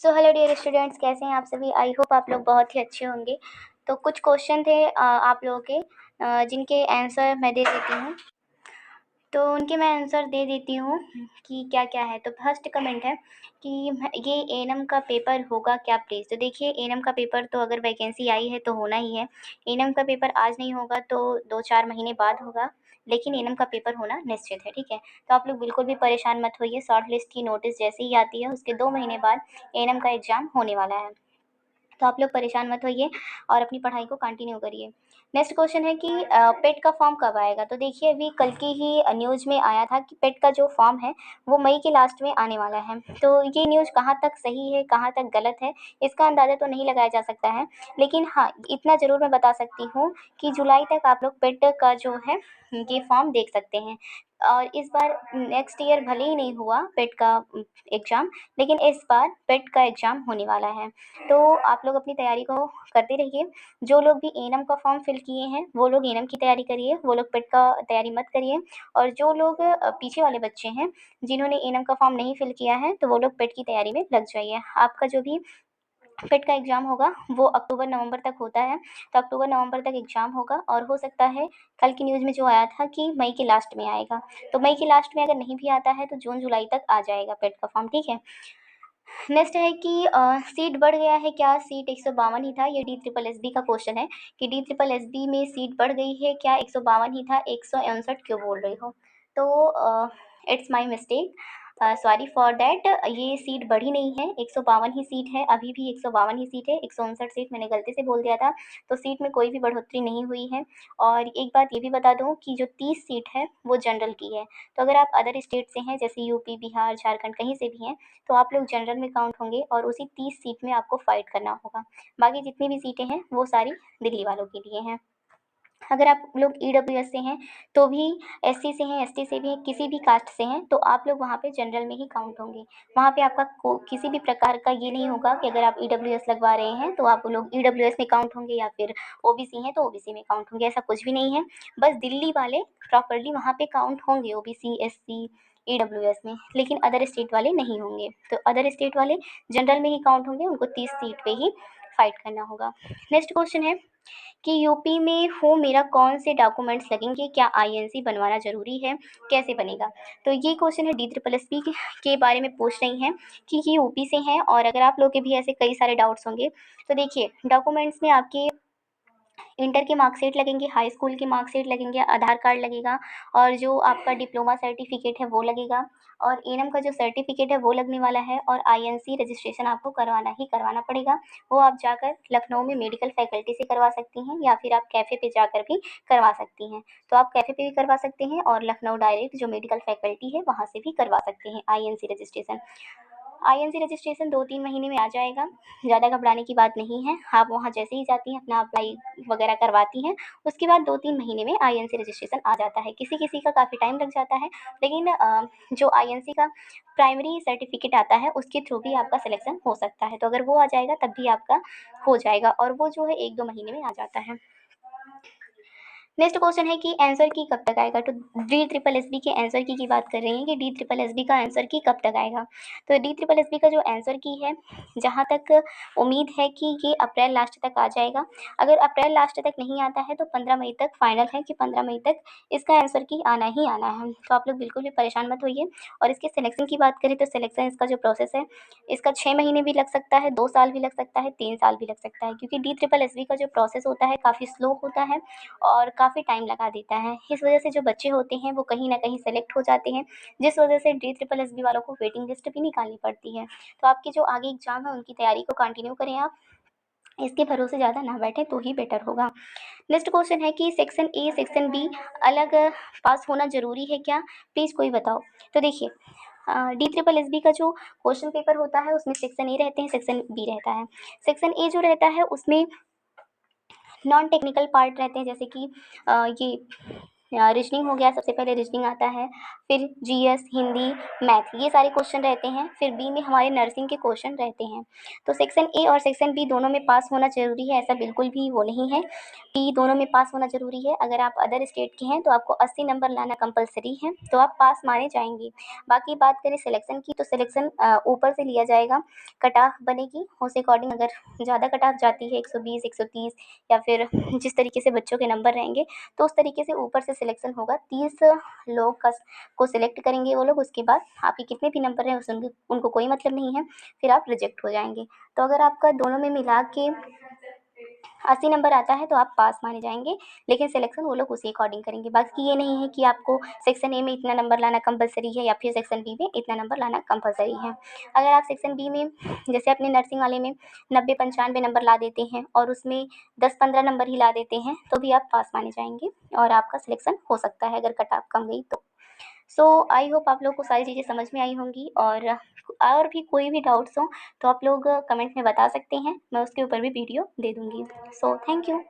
So hello dear students, कैसे हैं आप सभी। आई होप आप लोग बहुत ही अच्छे होंगे। तो कुछ क्वेश्चन थे आप लोगों के, जिनके आंसर मैं दे देती हूँ। तो उनके मैं आंसर दे देती हूँ कि क्या क्या है। तो फर्स्ट कमेंट है कि ये एएनएम का पेपर होगा क्या प्लीज़। तो देखिए, एएनएम का पेपर तो अगर वैकेंसी आई है तो होना ही है। एएनएम का पेपर आज नहीं होगा तो 2-4 महीने बाद होगा, लेकिन एएनएम का पेपर होना निश्चित है, ठीक है। तो आप लोग बिल्कुल भी परेशान मत होइए। शॉर्ट लिस्ट की नोटिस जैसे ही आती है उसके 2 महीने बाद एएनएम का एग्ज़ाम होने वाला है। तो आप लोग परेशान मत होइए और अपनी पढ़ाई को कंटिन्यू करिए। नेक्स्ट क्वेश्चन है कि पेट का फॉर्म कब आएगा। तो देखिए, अभी कल की ही न्यूज़ में आया था कि पेट का जो फॉर्म है वो मई के लास्ट में आने वाला है। तो ये न्यूज़ कहाँ तक सही है, कहाँ तक गलत है, इसका अंदाज़ा तो नहीं लगाया जा सकता है, लेकिन हाँ, इतना ज़रूर मैं बता सकती हूँ कि जुलाई तक आप लोग पेट का जो है ये फॉर्म देख सकते हैं। और इस बार नेक्स्ट ईयर भले ही नहीं हुआ पेट का एग्ज़ाम, लेकिन इस बार पेट का एग्ज़ाम होने वाला है। तो आप लोग अपनी तैयारी को करते रहिए। जो लोग भी एएनएम का फॉर्म फिल किए हैं वो लोग एएनएम की तैयारी करिए, वो लोग पेट का तैयारी मत करिए। और जो लोग पीछे वाले बच्चे हैं जिन्होंने एएनएम का फॉर्म नहीं फिल किया है तो वो लोग पेट की तैयारी में लग जाइए। आपका जो भी पेट का एग्ज़ाम होगा वो अक्टूबर-नवंबर तक होता है। तो अक्टूबर-नवंबर तक एग्ज़ाम होगा और हो सकता है कल की न्यूज़ में जो आया था कि मई के लास्ट में आएगा। तो मई के लास्ट में अगर नहीं भी आता है तो जून-जुलाई तक आ जाएगा पेट का फॉर्म, ठीक है। नेक्स्ट है कि सीट बढ़ गया है क्या। सीट 152 ही था। ये DSSB का क्वेश्चन है कि DSSB में सीट बढ़ गई है क्या। 152 ही था, 159 क्यों बोल रही हो। तो it's my mistake, sorry for that. ये सीट बढ़ी नहीं है, 152 ही सीट है, अभी भी 152 ही सीट है। 159 सीट मैंने गलती से बोल दिया था। तो सीट में कोई भी बढ़ोतरी नहीं हुई है। और एक बात ये भी बता दूँ कि जो 30 सीट है वो जनरल की है। तो अगर आप अदर स्टेट से हैं, जैसे यूपी, बिहार, झारखंड, कहीं से भी हैं, तो आप लोग जनरल में काउंट होंगे और उसी 30 सीट में आपको फाइट करना होगा। बाकी जितनी भी सीटें हैं वो सारी दिल्ली वालों के लिए हैं। अगर आप लोग ईडब्ल्यूएस से हैं तो भी, एससी से हैं, एसटी से भी हैं, किसी भी कास्ट से हैं, तो आप लोग वहाँ पे जनरल में ही काउंट होंगे। वहाँ पे आपका किसी भी प्रकार का ये नहीं होगा कि अगर आप ईडब्ल्यूएस लगवा रहे हैं तो आप लोग ईडब्ल्यूएस में काउंट होंगे, या फिर ओबीसी हैं तो ओबीसी में काउंट होंगे। ऐसा कुछ भी नहीं है। बस दिल्ली वाले प्रॉपरली वहाँ पे काउंट होंगे, ओबीसी, एससी, ईडब्ल्यूएस में, लेकिन अदर स्टेट वाले नहीं होंगे। तो अदर स्टेट वाले जनरल में ही काउंट होंगे, उनको 30 सीट पे ही फाइट करना होगा। नेक्स्ट क्वेश्चन है कि यूपी में हूँ मेरा, कौन से डॉक्यूमेंट्स लगेंगे, क्या आईएनसी बनवाना ज़रूरी है, कैसे बनेगा। तो ये क्वेश्चन है DSSB के बारे में पूछ रही हैं कि ये यूपी से हैं। और अगर आप लोग के भी ऐसे कई सारे डाउट्स होंगे तो देखिए, डॉक्यूमेंट्स में आपके इंटर के मार्कशीट लगेंगे, हाई स्कूल के मार्कशीट लगेंगे, आधार कार्ड लगेगा, और जो आपका डिप्लोमा सर्टिफिकेट है वो लगेगा, और एएनएम का जो सर्टिफिकेट है वो लगने वाला है, और आईएनसी रजिस्ट्रेशन आपको करवाना ही करवाना पड़ेगा। वो आप जाकर लखनऊ में मेडिकल फैकल्टी से करवा सकती हैं, या फिर आप कैफ़े पे जाकर भी करवा सकती हैं। तो आप कैफ़े पे भी करवा सकते हैं और लखनऊ डायरेक्ट जो मेडिकल फैकल्टी है वहाँ से भी करवा सकते हैं आईएनसी रजिस्ट्रेशन। आईएनसी रजिस्ट्रेशन 2-3 महीने में आ जाएगा, ज़्यादा घबराने की बात नहीं है। आप वहाँ जैसे ही जाती हैं, अपना अप्लाई वगैरह करवाती हैं, उसके बाद 2-3 महीने में आईएनसी रजिस्ट्रेशन आ जाता है। किसी-किसी का काफ़ी टाइम लग जाता है, लेकिन जो आईएनसी का प्राइमरी सर्टिफिकेट आता है उसके थ्रू भी आपका सिलेक्शन हो सकता है। तो अगर वो आ जाएगा तब भी आपका हो जाएगा, और वो जो है 1-2 महीने में आ जाता है। नेक्स्ट क्वेश्चन है कि आंसर की कब तक आएगा। तो DSSB के आंसर की बात कर रही हैं कि DSSB का आंसर की कब तक आएगा। तो DSSB का जो आंसर की है, जहाँ तक उम्मीद है कि ये अप्रैल लास्ट तक आ जाएगा। अगर अप्रैल लास्ट तक नहीं आता है तो 15 मई तक फाइनल है कि 15 मई तक इसका आंसर की आना ही आना है। तो आप लोग बिल्कुल भी परेशान मत होइए। और इसके सिलेक्शन की बात करें तो सिलेक्शन इसका जो प्रोसेस है, इसका 6 महीने भी लग सकता है, 2 साल भी लग सकता है, 3 साल भी लग सकता है, क्योंकि DSSB का जो प्रोसेस होता है काफ़ी स्लो होता है और काफ़ी टाइम लगा देता है। इस वजह से जो बच्चे होते हैं वो कहीं न कहीं सेलेक्ट हो जाते हैं, जिस वजह से DSSB वालों को वेटिंग लिस्ट भी निकालनी पड़ती है। तो आपके जो आगे एग्ज़ाम है उनकी तैयारी को कंटिन्यू करें आप, इसके भरोसे ज़्यादा ना बैठें तो ही बेटर होगा। नेक्स्ट क्वेश्चन है कि सेक्शन ए, सेक्शन बी अलग पास होना ज़रूरी है क्या? प्लीज़ कोई बताओ। तो देखिए, DSSB का जो क्वेश्चन पेपर होता है उसमें सेक्शन ए रहते हैं, सेक्शन बी रहता है। सेक्शन ए जो रहता है उसमें नॉन टेक्निकल पार्ट रहते हैं, जैसे कि ये रीजनिंग हो गया, सबसे पहले रीजनिंग आता है, फिर जीएस, हिंदी, मैथ, ये सारे क्वेश्चन रहते हैं। फिर बी में हमारे नर्सिंग के क्वेश्चन रहते हैं। तो सेक्शन ए और सेक्शन बी दोनों में पास होना ज़रूरी है, ऐसा बिल्कुल भी वो नहीं है कि दोनों में पास होना ज़रूरी है। अगर आप अदर स्टेट के हैं तो आपको 80 नंबर लाना कंपल्सरी है, तो आप पास माने जाएँगे। बाकी बात करें सिलेक्शन की, तो सिलेक्शन ऊपर से लिया जाएगा, कट ऑफ बनेगी उस अकॉर्डिंग। अगर ज़्यादा कट ऑफ जाती है 120, 130 या फिर जिस तरीके से बच्चों के नंबर रहेंगे, तो उस तरीके से ऊपर से सिलेक्शन होगा। 30 लोग को सिलेक्ट करेंगे वो लोग, उसके बाद आपके कितने भी नंबर हैं उससे उनको कोई मतलब नहीं है, फिर आप रिजेक्ट हो जाएँगे। तो अगर आपका दोनों में मिला के 80 नंबर आता है तो आप पास माने जाएँगे, लेकिन सिलेक्शन वो लोग उसी अकॉर्डिंग करेंगे। बाकी ये नहीं है कि आपको सेक्शन ए में इतना नंबर लाना कंपल्सरी है या फिर सेक्शन बी में इतना नंबर लाना कंपल्सरी है। अगर आप सेक्शन बी में जैसे अपने नर्सिंग वाले में 90-95 नंबर ला देते हैं और उसमें 10-15 नंबर ही ला देते हैं, तो भी आप पास माने जाएँगे और आपका सिलेक्शन हो सकता है अगर कट ऑफ कम गई तो। सो आई होप आप लोग को सारी चीज़ें समझ में आई होंगी, और भी कोई भी डाउट्स हो तो आप लोग कमेंट में बता सकते हैं, मैं उसके ऊपर भी वीडियो दे दूँगी। So thank you.